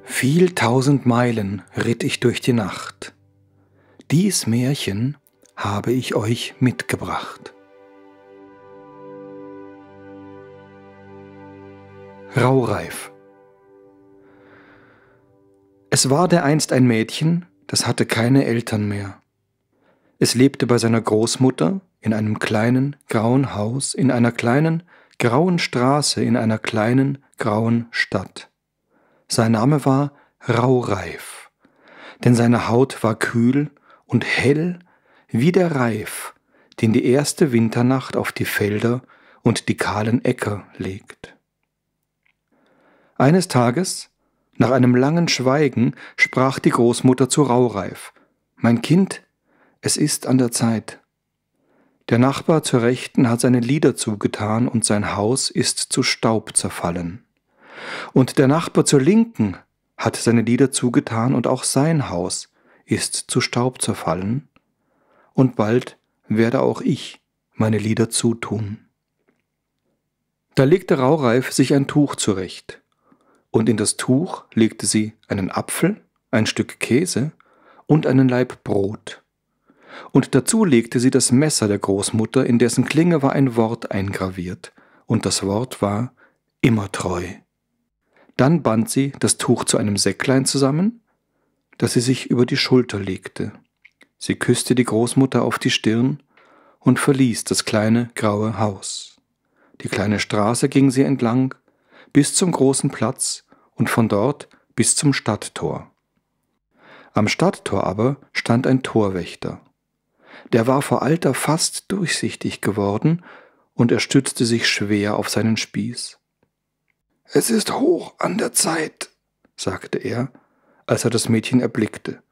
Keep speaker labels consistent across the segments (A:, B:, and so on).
A: Viel tausend Meilen ritt ich durch die Nacht. Dies Märchen habe ich euch mitgebracht. Raureif. Es war dereinst ein Mädchen, das hatte keine Eltern mehr. Es lebte bei seiner Großmutter in einem kleinen, grauen Haus, in einer kleinen, grauen Straße, in einer kleinen, grauen Stadt. Sein Name war Raureif, denn seine Haut war kühl und hell wie der Reif, den die erste Winternacht auf die Felder und die kahlen Äcker legt. Eines Tages, nach einem langen Schweigen, sprach die Großmutter zu Raureif: »Mein Kind, es ist an der Zeit. Der Nachbar zur Rechten hat seine Lider zugetan und sein Haus ist zu Staub zerfallen. Und der Nachbar zur Linken hat seine Lider zugetan und auch sein Haus ist zu Staub zerfallen. Und bald werde auch ich meine Lider zutun.« Da legte Raureif sich ein Tuch zurecht, und in das Tuch legte sie einen Apfel, ein Stück Käse und einen Laib Brot. Und dazu legte sie das Messer der Großmutter, in dessen Klinge war ein Wort eingraviert, und das Wort war »immer treu«. Dann band sie das Tuch zu einem Säcklein zusammen, das sie sich über die Schulter legte. Sie küsste die Großmutter auf die Stirn und verließ das kleine graue Haus. Die kleine Straße ging sie entlang bis zum großen Platz und von dort bis zum Stadttor. Am Stadttor aber stand ein Torwächter. Der war vor Alter fast durchsichtig geworden und er stützte sich schwer auf seinen Spieß. »Es ist hoch an der Zeit«, sagte er, als er das Mädchen erblickte.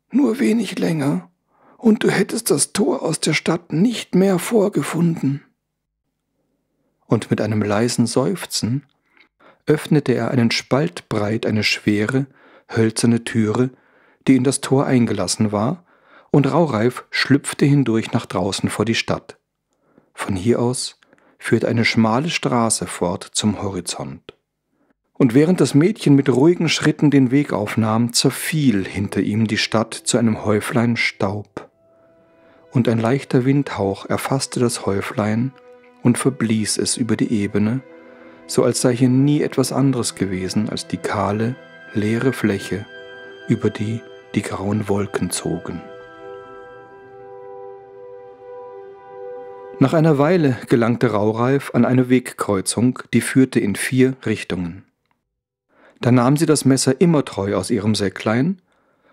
A: »Nur wenig länger, und du hättest das Tor aus der Stadt nicht mehr vorgefunden.« Und mit einem leisen Seufzen öffnete er einen Spalt breit eine schwere, hölzerne Türe, die in das Tor eingelassen war, und Raureif schlüpfte hindurch nach draußen vor die Stadt. Von hier aus führte eine schmale Straße fort zum Horizont. Und während das Mädchen mit ruhigen Schritten den Weg aufnahm, zerfiel hinter ihm die Stadt zu einem Häuflein Staub. Und ein leichter Windhauch erfasste das Häuflein und verblies es über die Ebene, so als sei hier nie etwas anderes gewesen als die kahle, leere Fläche, über die die grauen Wolken zogen. Nach einer Weile gelangte Raureif an eine Wegkreuzung, die führte in 4 Richtungen. Da nahm sie das Messer immer treu aus ihrem Säcklein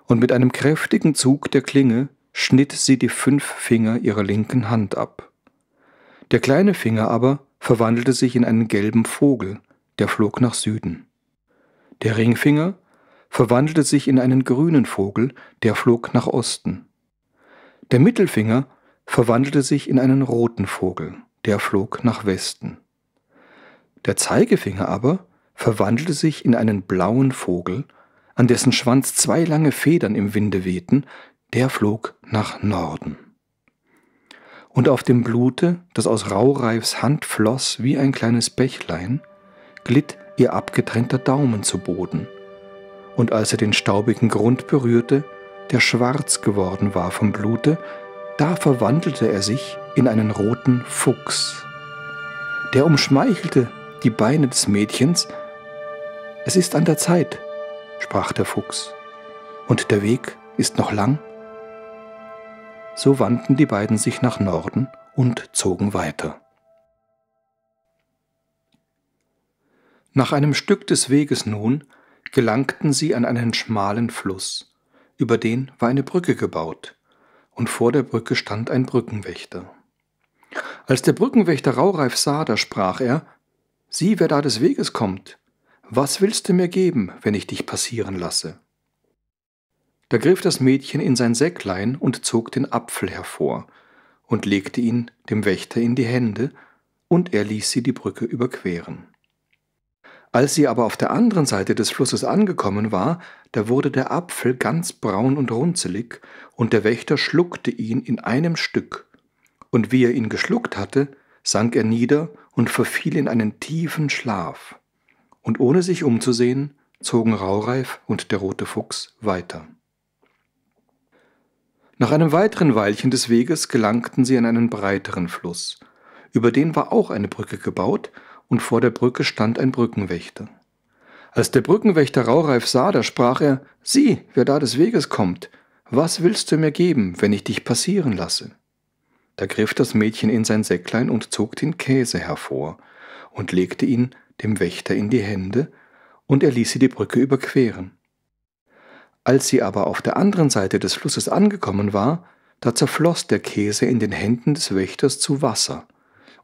A: und mit einem kräftigen Zug der Klinge schnitt sie die 5 Finger ihrer linken Hand ab. Der kleine Finger aber verwandelte sich in einen gelben Vogel, der flog nach Süden. Der Ringfinger verwandelte sich in einen grünen Vogel, der flog nach Osten. Der Mittelfinger verwandelte sich in einen roten Vogel, der flog nach Westen. Der Zeigefinger aber verwandelte sich in einen blauen Vogel, an dessen Schwanz 2 lange Federn im Winde wehten, der flog nach Norden. Und auf dem Blute, das aus Raureifs Hand floss wie ein kleines Bächlein, glitt ihr abgetrennter Daumen zu Boden, und als er den staubigen Grund berührte, der schwarz geworden war vom Blute, da verwandelte er sich in einen roten Fuchs. Der umschmeichelte die Beine des Mädchens. »Es ist an der Zeit«, sprach der Fuchs, »und der Weg ist noch lang.« So wandten die beiden sich nach Norden und zogen weiter. Nach einem Stück des Weges nun gelangten sie an einen schmalen Fluss, über den war eine Brücke gebaut, und vor der Brücke stand ein Brückenwächter. Als der Brückenwächter Raureif sah, da sprach er: »Sieh, wer da des Weges kommt. was willst du mir geben, wenn ich dich passieren lasse?« Da griff das Mädchen in sein Säcklein und zog den Apfel hervor und legte ihn dem Wächter in die Hände, und er ließ sie die Brücke überqueren. Als sie aber auf der anderen Seite des Flusses angekommen war, da wurde der Apfel ganz braun und runzelig, und der Wächter schluckte ihn in einem Stück. Und wie er ihn geschluckt hatte, sank er nieder und verfiel in einen tiefen Schlaf. Und ohne sich umzusehen, zogen Raureif und der rote Fuchs weiter. Nach einem weiteren Weilchen des Weges gelangten sie an einen breiteren Fluss. Über den war auch eine Brücke gebaut, und vor der Brücke stand ein Brückenwächter. Als der Brückenwächter Raureif sah, da sprach er: »Sieh, wer da des Weges kommt. Was willst du mir geben, wenn ich dich passieren lasse?« Da griff das Mädchen in sein Säcklein und zog den Käse hervor und legte ihn dem Wächter in die Hände, und er ließ sie die Brücke überqueren. Als sie aber auf der anderen Seite des Flusses angekommen war, da zerfloss der Käse in den Händen des Wächters zu Wasser,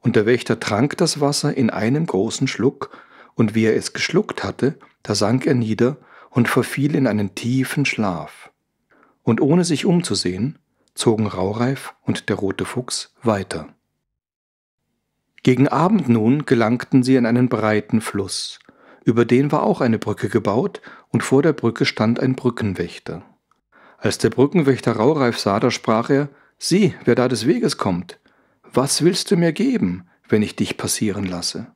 A: und der Wächter trank das Wasser in einem großen Schluck, und wie er es geschluckt hatte, da sank er nieder und verfiel in einen tiefen Schlaf. Und ohne sich umzusehen, zogen Raureif und der rote Fuchs weiter. Gegen Abend nun gelangten sie an einen breiten Fluss. Über den war auch eine Brücke gebaut, und vor der Brücke stand ein Brückenwächter. Als der Brückenwächter Raureif sah, da sprach er: »Sieh, wer da des Weges kommt. Was willst du mir geben, wenn ich dich passieren lasse?«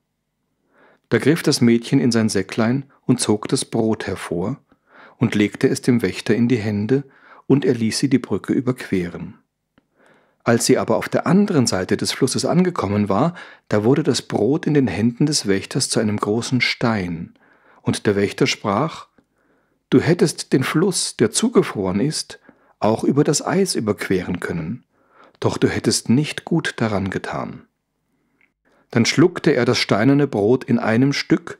A: Da griff das Mädchen in sein Säcklein und zog das Brot hervor und legte es dem Wächter in die Hände, und er ließ sie die Brücke überqueren. Als sie aber auf der anderen Seite des Flusses angekommen war, da wurde das Brot in den Händen des Wächters zu einem großen Stein, und der Wächter sprach: »Du hättest den Fluss, der zugefroren ist, auch über das Eis überqueren können, doch du hättest nicht gut daran getan.« Dann schluckte er das steinerne Brot in einem Stück,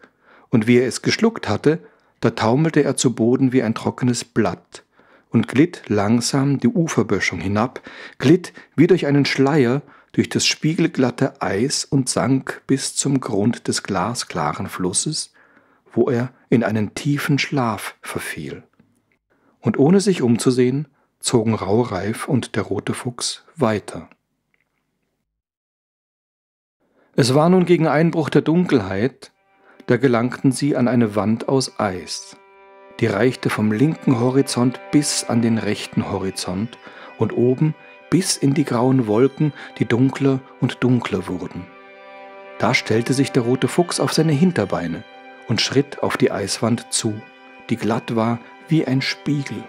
A: und wie er es geschluckt hatte, da taumelte er zu Boden wie ein trockenes Blatt und glitt langsam die Uferböschung hinab, glitt wie durch einen Schleier durch das spiegelglatte Eis und sank bis zum Grund des glasklaren Flusses, wo er in einen tiefen Schlaf verfiel. Und ohne sich umzusehen, zogen Raureif und der rote Fuchs weiter. Es war nun gegen Einbruch der Dunkelheit, da gelangten sie an eine Wand aus Eis. Die reichte vom linken Horizont bis an den rechten Horizont und oben bis in die grauen Wolken, die dunkler und dunkler wurden. Da stellte sich der rote Fuchs auf seine Hinterbeine und schritt auf die Eiswand zu, die glatt war wie ein Spiegel.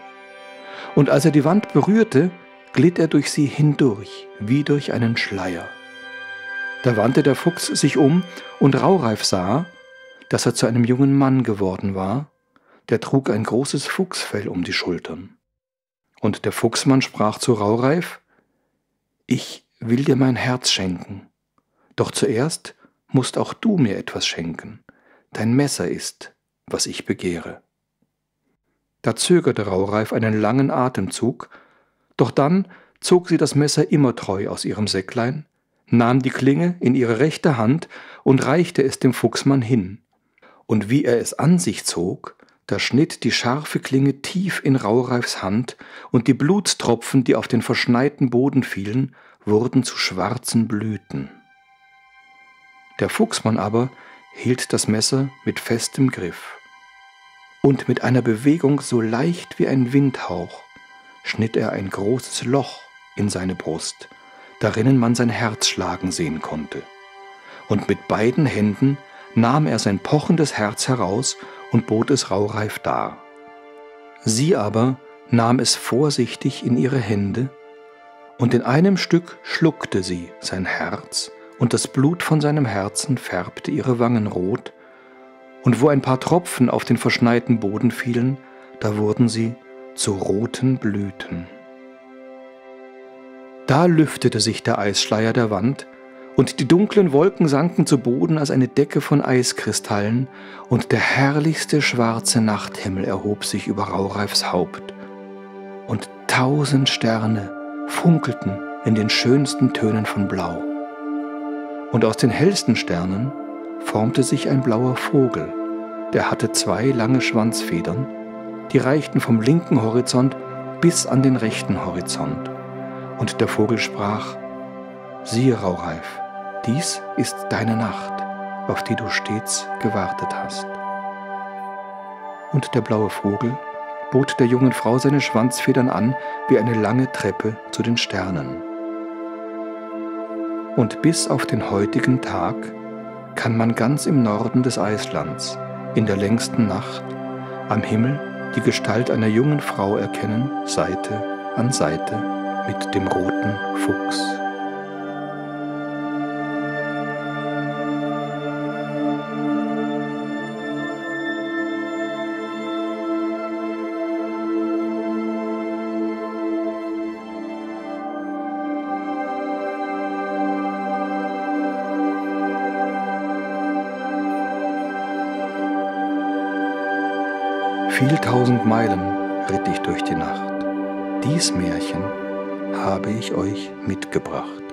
A: Und als er die Wand berührte, glitt er durch sie hindurch, wie durch einen Schleier. Da wandte der Fuchs sich um, und Raureif sah, dass er zu einem jungen Mann geworden war, der trug ein großes Fuchsfell um die Schultern. Und der Fuchsmann sprach zu Raureif: »Ich will dir mein Herz schenken, doch zuerst musst auch du mir etwas schenken. Dein Messer ist, was ich begehre.« Da zögerte Raureif einen langen Atemzug, doch dann zog sie das Messer immertreu aus ihrem Säcklein, nahm die Klinge in ihre rechte Hand und reichte es dem Fuchsmann hin. Und wie er es an sich zog, da schnitt die scharfe Klinge tief in Raureifs Hand, und die Blutstropfen, die auf den verschneiten Boden fielen, wurden zu schwarzen Blüten. Der Fuchsmann aber hielt das Messer mit festem Griff, und mit einer Bewegung so leicht wie ein Windhauch schnitt er ein großes Loch in seine Brust, darinnen man sein Herz schlagen sehen konnte. Und mit beiden Händen nahm er sein pochendes Herz heraus und bot es Raureif dar. Sie aber nahm es vorsichtig in ihre Hände, und in einem Stück schluckte sie sein Herz, und das Blut von seinem Herzen färbte ihre Wangen rot, und wo ein paar Tropfen auf den verschneiten Boden fielen, da wurden sie zu roten Blüten. Da lüftete sich der Eisschleier der Wand, und die dunklen Wolken sanken zu Boden als eine Decke von Eiskristallen, und der herrlichste schwarze Nachthimmel erhob sich über Raureifs Haupt, und 1000 Sterne funkelten in den schönsten Tönen von Blau. Und aus den hellsten Sternen formte sich ein blauer Vogel, der hatte 2 lange Schwanzfedern, die reichten vom linken Horizont bis an den rechten Horizont. Und der Vogel sprach: Siehe, Raureif, dies ist deine Nacht, auf die du stets gewartet hast. Und der blaue Vogel bot der jungen Frau seine Schwanzfedern an wie eine lange Treppe zu den Sternen. Und bis auf den heutigen Tag kann man ganz im Norden des Eislands, in der längsten Nacht, am Himmel die Gestalt einer jungen Frau erkennen, Seite an Seite mit dem roten Fuchs. Viel tausend Meilen ritt ich durch die Nacht. Dies Märchen habe ich euch mitgebracht.